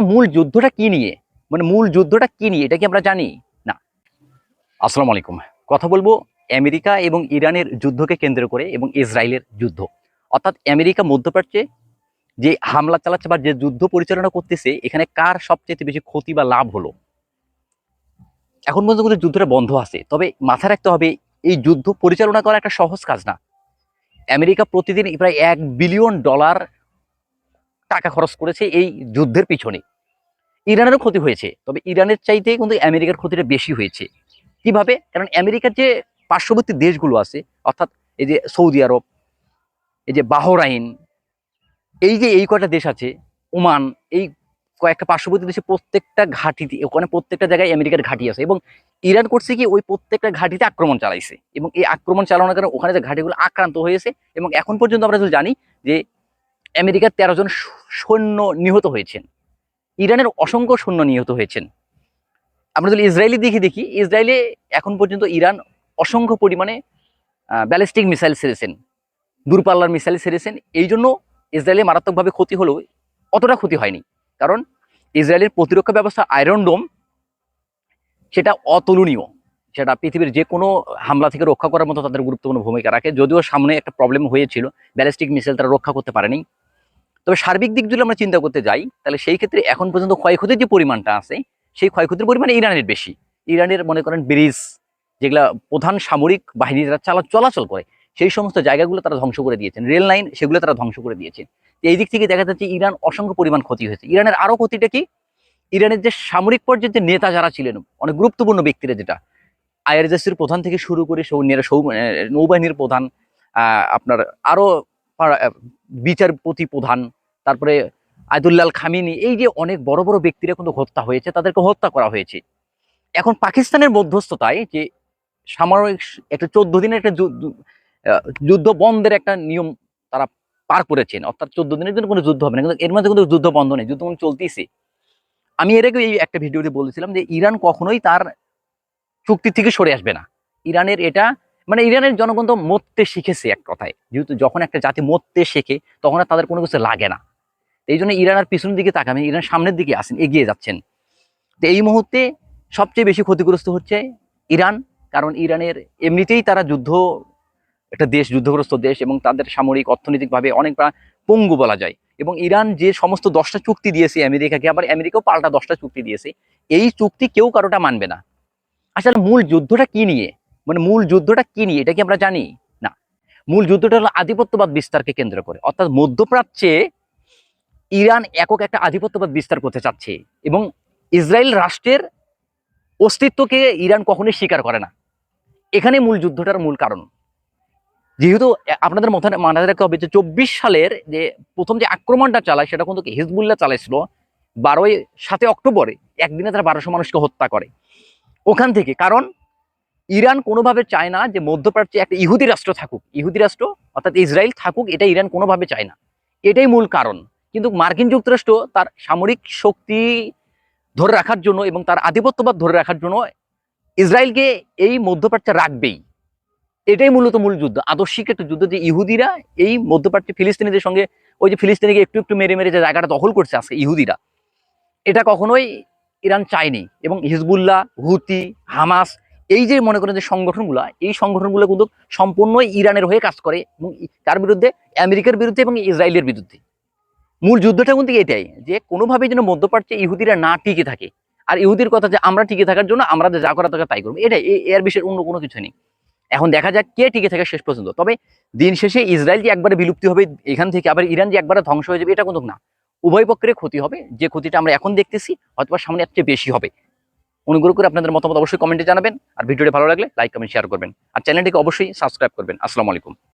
মূল যুদ্ধটা কি নিয়ে, মানে মূল যুদ্ধটা কি নিয়ে এটা কি আমরা জানি না। আসসালামু আলাইকুম। কথা বলবো আমেরিকা এবং ইরানের যুদ্ধকে কেন্দ্র করে এবং ইসরায়েলের যুদ্ধ। অর্থাৎ আমেরিকা মধ্যপ্রাচ্যে যে হামলা চালাচ্ছে বা যে যুদ্ধ পরিচালনা করতেছে, এখানে কার সবচেয়ে বেশি ক্ষতি বা লাভ হলো। এখন পর্যন্ত কিন্তু যুদ্ধটা বন্ধ আছে, তবে মাথায় রাখতে হবে এই যুদ্ধ পরিচালনা করা একটা সহজ কাজ না। আমেরিকা প্রতিদিন প্রায় $1 বিলিয়ন টাকা খরচ করেছে এই যুদ্ধের পিছনে। ইরানেরও ক্ষতি হয়েছে, তবে ইরানের চাইতে কিন্তু আমেরিকার ক্ষতিটা বেশি হয়েছে। কিভাবে? কারণ আমেরিকার যে পার্শ্ববর্তী দেশগুলো আছে, অর্থাৎ এই যে সৌদি আরব, এই যে বাহরাইন, এই যে এই কয়টা দেশ আছে, ওমান, এই কয়েকটা পার্শ্ববর্তী দেশে প্রত্যেকটা ঘাঁটিতে, ওখানে প্রত্যেকটা জায়গায় আমেরিকার ঘাঁটি আছে এবং ইরান করছে কি ওই প্রত্যেকটা ঘাঁটিতে আক্রমণ চালাইছে এবং এই আক্রমণ চালানোর কারণে ওখানে যে ঘাঁটিগুলো আক্রান্ত হয়েছে এবং এখন পর্যন্ত আমরা যদি জানি যে আমেরিকার 13 জন সৈন্য নিহত হয়েছেন, ইরানের অসংখ্য সৈন্য নিহত হয়েছেন। আমরা যদি ইসরায়েলি দিকে দেখি, ইসরায়েলে এখন পর্যন্ত ইরান অসংখ্য পরিমাণে ব্যালিস্টিক মিসাইল ছেড়েছেন, দূরপাল্লার মিসাইল ছেড়েছেন। এই জন্য ইসরায়েলে মারাত্মকভাবে ক্ষতি হলেও অতটা ক্ষতি হয়নি, কারণ ইসরায়েলের প্রতিরক্ষা ব্যবস্থা আয়রন ডোম সেটা অতুলনীয়। সেটা পৃথিবীর যে কোনো হামলা থেকে রক্ষা করার মতো তাদের গুরুত্বপূর্ণ ভূমিকা রাখে। যদিও সামনে একটা প্রবলেম হয়েছিল, ব্যালিস্টিক মিসাইল তারা রক্ষা করতে পারেনি। তবে সার্বিক দিক যদি আমরা চিন্তা করতে যাই, তাহলে সেই ক্ষেত্রে এখন পর্যন্ত ক্ষয়ক্ষতির যে পরিমাণটা আছে, সেই ক্ষয়ক্ষতির পরিমাণ ইরানের বেশি। ইরানের মনে করেন ব্রিজ, যেগুলা প্রধান সামরিক বাহিনী যারা চলাচল করে, সেই সমস্ত জায়গাগুলো তারা ধ্বংস করে দিয়েছেন। রেল লাইন সেগুলো তারা ধ্বংস করে দিয়েছেন। এই দিক থেকে দেখা যাচ্ছে ইরান অসংখ্য পরিমাণ ক্ষতি হয়েছে। ইরানের আরো ক্ষতিটা কি, ইরানের যে সামরিক পর্যায়ের যে নেতা যারা ছিলেন, অনেক গুরুত্বপূর্ণ ব্যক্তিরা, যেটা আইআরজিসির প্রধান থেকে শুরু করে নৌবাহিনীর প্রধান, আপনার আরো বিচারপতি প্রধান, তারপরে আয়তুল্লাহ খামিনি, এই যে অনেক বড় বড় ব্যক্তিরা কিন্তু হত্যা হয়েছে, তাদেরকে হত্যা করা হয়েছে। এখন পাকিস্তানের মধ্যস্থতায় যে সামরিক একটা 14 দিনের একটা যুদ্ধ বন্ধের একটা নিয়ম তারা পার করেছেন, অর্থাৎ 14 দিনের জন্য কোনো যুদ্ধ হবে না, কিন্তু এর মধ্যে কিন্তু যুদ্ধ বন্ধ নেই, যুদ্ধ চলতেছে। আমি এর আগে এই একটা ভিডিওতে বলেছিলাম যে ইরান কখনোই তার চুক্তি থেকে সরে আসবে না। ইরানের এটা, মানে ইরানের জনগণ তো মরতে শিখেছে এক কথায়, যেহেতু যখন একটা জাতি মরতে শেখে তখন আর তাদের কোনো কিছু লাগে না। এই জন্য ইরান আর পিছনের দিকে তাকাবেন, ইরান সামনের দিকে আসেন, এগিয়ে যাচ্ছেন। তো এই মুহূর্তে সবচেয়ে বেশি ক্ষতিগ্রস্ত হচ্ছে ইরান, কারণ ইরানের এমনিতেই তারা একটা দেশ, যুদ্ধগ্রস্ত দেশ, এবং তাদের সামরিক অর্থনৈতিকভাবে অনেকটা পঙ্গু বলা যায়। এবং ইরান যে সমস্ত 10টা চুক্তি দিয়েছে আমেরিকাকে, আবার আমেরিকাও পাল্টা 10টা চুক্তি দিয়েছে, এই চুক্তি কেউ কারোটা মানবে না। আসলে মূল যুদ্ধটা কি নিয়ে, মানে মূল যুদ্ধটা কি নিয়ে এটা কি আমরা জানি না। মূল যুদ্ধটা হলো আধিপত্যবাদ বিস্তারকে কেন্দ্র করে, অর্থাৎ মধ্যপ্রাচ্যে ইরান একক একটা আধিপত্যবাদ বিস্তার করতে চাচ্ছে এবং ইসরায়েল রাষ্ট্রের অস্তিত্বকে ইরান কখনোই স্বীকার করে না। এখানে মূল যুদ্ধটার মূল কারণ। যেহেতু আপনাদের মাথায় রাখতে হবে যে 24 সালের যে প্রথম যে আক্রমণটা চালায়, সেটা কিন্তু হিজবুল্লাহ চালাইছিল 7ই অক্টোবরে। একদিনে তারা 1200 মানুষকে হত্যা করে ওখান থেকে। কারণ ইরান কোনোভাবে চায় না যে মধ্যপ্রাচ্যে একটা ইহুদি রাষ্ট্র থাকুক, ইহুদি রাষ্ট্র অর্থাৎ ইসরায়েল থাকুক, এটা ইরান কোনোভাবে চায় না। এটাই মূল কারণ। কিন্তু মার্কিন যুক্তরাষ্ট্র তার সামরিক শক্তি ধরে রাখার জন্য এবং তার আধিপত্যবাদ ধরে রাখার জন্য ইসরায়েলকে এই মধ্যপ্রাচ্যে রাখবেই। এটাই মূলত মূল যুদ্ধ, আদর্শিক একটা যুদ্ধ, যে ইহুদিরা এই মধ্যপ্রাচ্যে ফিলিস্তিনিদের সঙ্গে, ওই যে ফিলিস্তিনিকে একটু একটু মেরে মেরে যে জায়গাটা দখল করছে আজকে ইহুদিরা, এটা কখনোই ইরান চায়নি। এবং হিজবুল্লাহ, হুতি, হামাস, এই যে মনে করেন যে সংগঠনগুলো, এই সংগঠনগুলো কিন্তু সম্পূর্ণই ইরানের হয়ে কাজ করে এবং তার বিরুদ্ধে, আমেরিকার বিরুদ্ধে এবং ইসরায়েলের বিরুদ্ধে। মূল যুদ্ধটা কিন্তু এটাই, যে কোনোভাবেই যেন মধ্যপ্রাচ্যে ইহুদিরা না টিকে থাকে। আর ইহুদির কথা যে আমরা টিকে থাকার জন্য আমরা যা করা থাকে তাই করবো, এটাই, এর বিষয়ে অন্য কোনো কিছু নেই। এখন দেখা যাক কে টিকে থাকে শেষ পর্যন্ত। তবে দিন শেষে ইসরায়েল যে একবারে বিলুপ্তি হবে এখান থেকে, আবার ইরান যে একবারে ধ্বংস হয়ে যাবে, এটা কিন্তু না। উভয় পক্ষের ক্ষতি হবে। যে ক্ষতিটা আমরা এখন দেখতেছি হয়তো সামনে এর চেয়ে বেশি হবে। অনুগ্রহ করে আপনাদের মতামত অবশ্যই কমেন্টে জানাবেন। আর ভিডিওটি ভালো লাগলে লাইক, কমেন্ট, শেয়ার করবেন। আর চ্যানেলটিকে অবশ্যই সাবস্ক্রাইব করবেন। আসসালামু আলাইকুম।